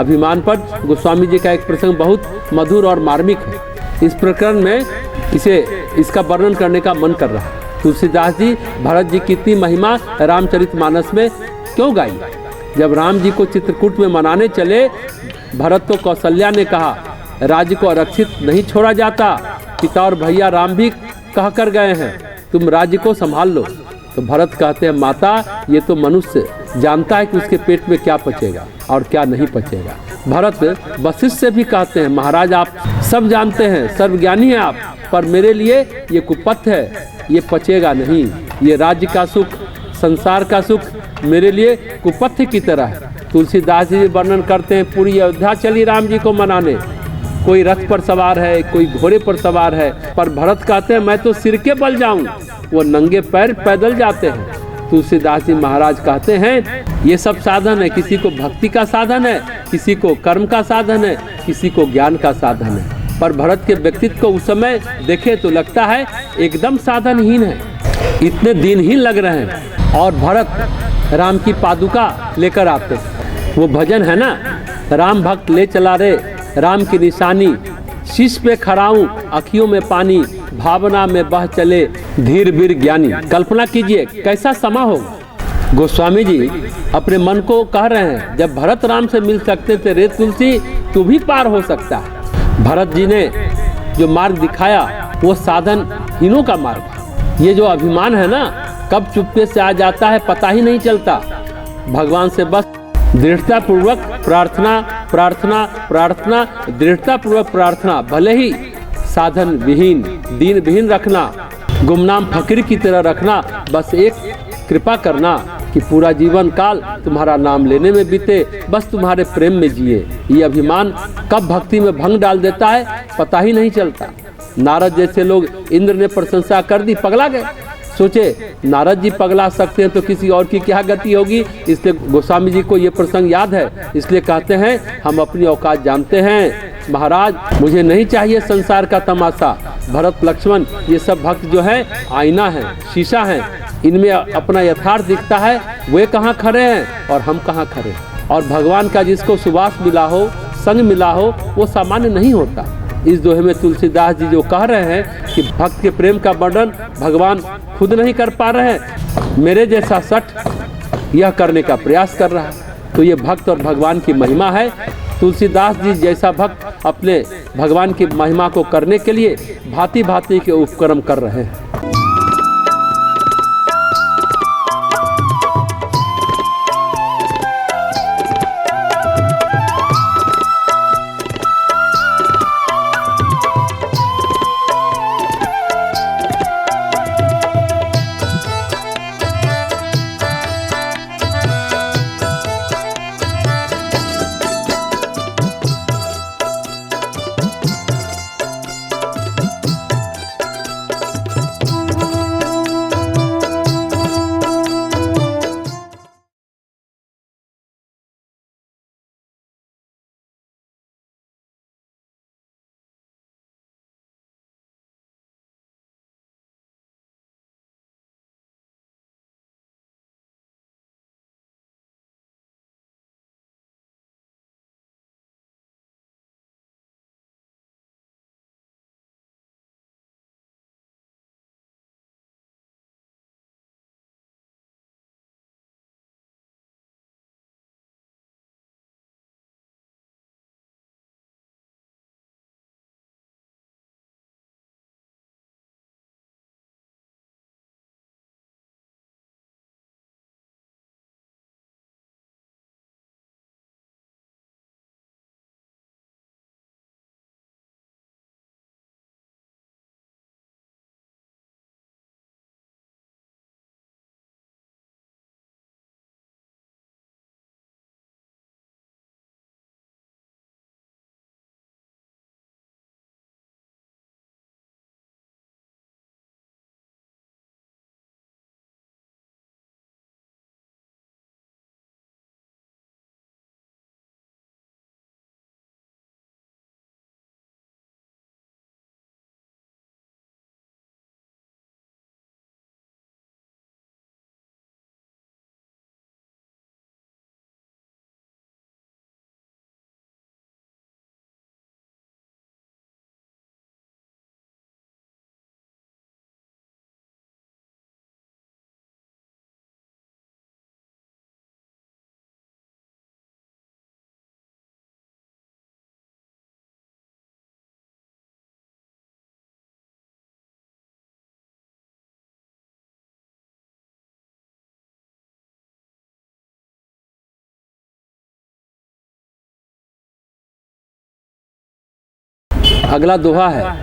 अभिमान पर गोस्वामी जी का एक प्रसंग बहुत मधुर और मार्मिक है। इस प्रकरण में इसका वर्णन करने का मन कर रहा है। तुलसीदास जी भरत जी की इतनी महिमा रामचरितमानस में क्यों गाई? जब राम जी को चित्रकूट में मनाने चले, भरत को कौशल्या ने कहा, राज्य को आरक्षित नहीं छोड़ा जाता, पिता और भैया राम भी कह कर गए हैं, तुम राज्य को संभाल लो। तो भरत कहते हैं, माता ये तो मनुष्य जानता है कि उसके पेट में क्या पचेगा और क्या नहीं पचेगा। भरत वशिष्ठ से भी कहते हैं, महाराज आप सब जानते हैं, सर्वज्ञानी हैं आप, पर मेरे लिए ये कुपथ है, ये पचेगा नहीं। ये राज्य का सुख, संसार का सुख मेरे लिए कुपथ की तरह है। तुलसीदास जी वर्णन करते हैं, पूरी अयोध्या चली राम जी को मनाने, कोई रथ पर सवार है, कोई घोड़े पर सवार है, पर भरत कहते हैं मैं तो सिर के बल जाऊं, वो नंगे पैर पैदल जाते हैं। तुलसीदास जी महाराज कहते हैं ये सब साधन है, किसी को भक्ति का साधन है, किसी को कर्म का साधन है, किसी को ज्ञान का साधन है। पर भरत के व्यक्तित्व को उस समय देखे तो लगता है एकदम साधनहीन है, इतने दिनहीन लग रहे हैं। और भरत राम की पादुका लेकर आते, वो भजन है ना, राम भक्त ले चला रे राम की निशानी, शीश पे खड़ाऊं अखियों में पानी, भावना में बह चले धीर वीर ज्ञानी। कल्पना कीजिए कैसा समा होगा। गोस्वामी जी अपने मन को कह रहे हैं, जब भरत राम से मिल सकते थे रे तुलसी, तू भी पार हो सकता है। भरत जी ने जो मार्ग दिखाया वो साधनहीनों का मार्ग। ये जो अभिमान है ना, कब चुप्पे से आ जाता है पता ही नहीं चलता। भगवान से बस दृढ़ता पूर्वक प्रार्थना प्रार्थना प्रार्थना, दृढ़ता पूर्वक प्रार्थना, भले ही साधन विहीन दीन विहीन रखना, गुमनाम फकीर की तरह रखना, बस एक कृपा करना कि पूरा जीवन काल तुम्हारा नाम लेने में बीते, बस तुम्हारे प्रेम में जिए। ये अभिमान कब भक्ति में भंग डाल देता है पता ही नहीं चलता। नारद जैसे लोग इंद्र ने प्रशंसा कर दी, पगला गए। सोचे नारद जी पगला सकते हैं तो किसी और की क्या गति होगी। इसलिए गोस्वामी जी को ये प्रसंग याद है, इसलिए कहते हैं हम अपनी औकात जानते हैं महाराज, मुझे नहीं चाहिए संसार का तमाशा। भरत लक्ष्मण ये सब भक्त जो है आईना है, शीशा है, इनमें अपना यथार्थ दिखता है, वे कहाँ खड़े हैं और हम कहाँ खड़े हैं। और भगवान का जिसको सुवास मिला हो, संग मिला हो, वो सामान्य नहीं होता। इस दोहे में तुलसीदास जी जो कह रहे हैं कि भक्त के प्रेम का वर्णन भगवान खुद नहीं कर पा रहे हैं, मेरे जैसा सठ यह करने का प्रयास कर रहा है। तो ये भक्त और भगवान की महिमा है। तुलसीदास जी जैसा भक्त अपने भगवान की महिमा को करने के लिए भांति भांति के उपक्रम कर रहे हैं। अगला दोहा है,